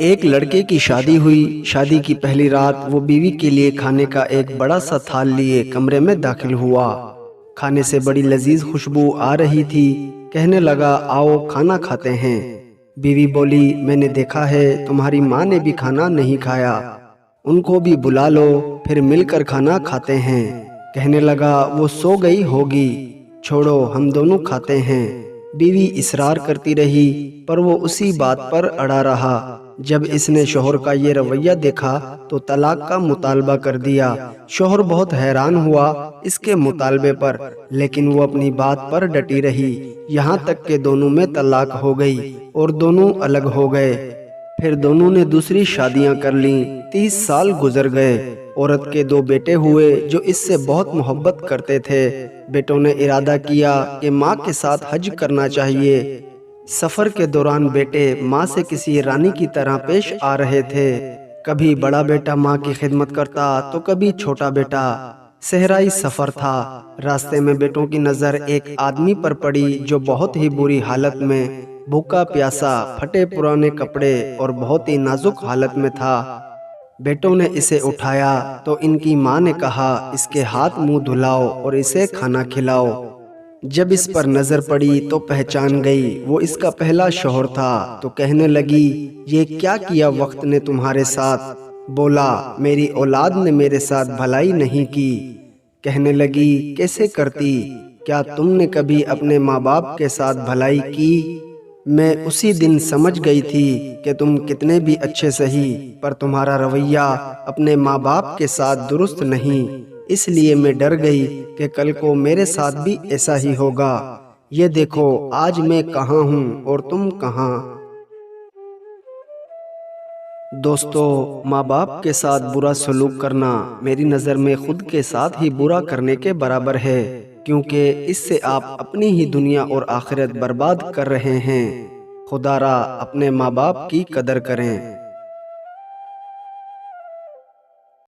ایک لڑکے کی شادی ہوئی۔ شادی کی پہلی رات وہ بیوی کے لیے کھانے کا ایک بڑا سا تھال لیے کمرے میں داخل ہوا۔ کھانے سے بڑی لذیذ خوشبو آ رہی تھی۔ کہنے لگا آؤ کھانا کھاتے ہیں۔ بیوی بولی میں نے دیکھا ہے تمہاری ماں نے بھی کھانا نہیں کھایا، ان کو بھی بلا لو پھر مل کر کھانا کھاتے ہیں۔ کہنے لگا وہ سو گئی ہوگی، چھوڑو ہم دونوں کھاتے ہیں۔ بیوی اصرار کرتی رہی پر وہ اسی بات پر اڑا رہا۔ جب اس نے شوہر کا یہ رویہ دیکھا تو طلاق کا مطالبہ کر دیا۔ شوہر بہت حیران ہوا اس کے مطالبے پر، لیکن وہ اپنی بات پر ڈٹی رہی، یہاں تک کہ دونوں میں طلاق ہو گئی اور دونوں الگ ہو گئے۔ پھر دونوں نے دوسری شادیاں کر لیں۔ 30 سال گزر گئے۔ عورت کے 2 بیٹے ہوئے جو اس سے بہت محبت کرتے تھے۔ بیٹوں نے ارادہ کیا کہ ماں کے ساتھ حج کرنا چاہیے۔ سفر کے دوران بیٹے ماں سے کسی رانی کی طرح پیش آ رہے تھے۔ کبھی بڑا بیٹا ماں کی خدمت کرتا تو کبھی چھوٹا بیٹا۔ صحرائی سفر تھا۔ راستے میں بیٹوں کی نظر ایک آدمی پر پڑی جو بہت ہی بری حالت میں، بھوکا پیاسا، پھٹے پرانے کپڑے اور بہت ہی نازک حالت میں تھا۔ بیٹوں نے اسے اٹھایا تو ان کی ماں نے کہا اس کے ہاتھ منہ دھلاؤ اور اسے کھانا کھلاؤ۔ جب اس پر نظر پڑی تو پہچان گئی وہ اس کا پہلا شوہر تھا، تو کہنے لگی یہ کیا کیا وقت نے تمہارے ساتھ؟ بولا میری اولاد نے میرے ساتھ بھلائی نہیں کی۔ کہنے لگی کیسے کرتی؟ کیا تم نے کبھی اپنے ماں باپ کے ساتھ بھلائی کی؟ میں اسی دن سمجھ گئی تھی کہ تم کتنے بھی اچھے سہی پر تمہارا رویہ اپنے ماں باپ کے ساتھ درست نہیں، اس لیے میں ڈر گئی کہ کل کو میرے ساتھ بھی ایسا ہی ہوگا۔ یہ دیکھو آج میں کہاں ہوں اور تم کہاں۔ دوستو، ماں باپ کے ساتھ برا سلوک کرنا میری نظر میں خود کے ساتھ ہی برا کرنے کے برابر ہے، کیونکہ اس سے آپ اپنی ہی دنیا اور آخرت برباد کر رہے ہیں۔ خدا را اپنے ماں باپ کی قدر کریں۔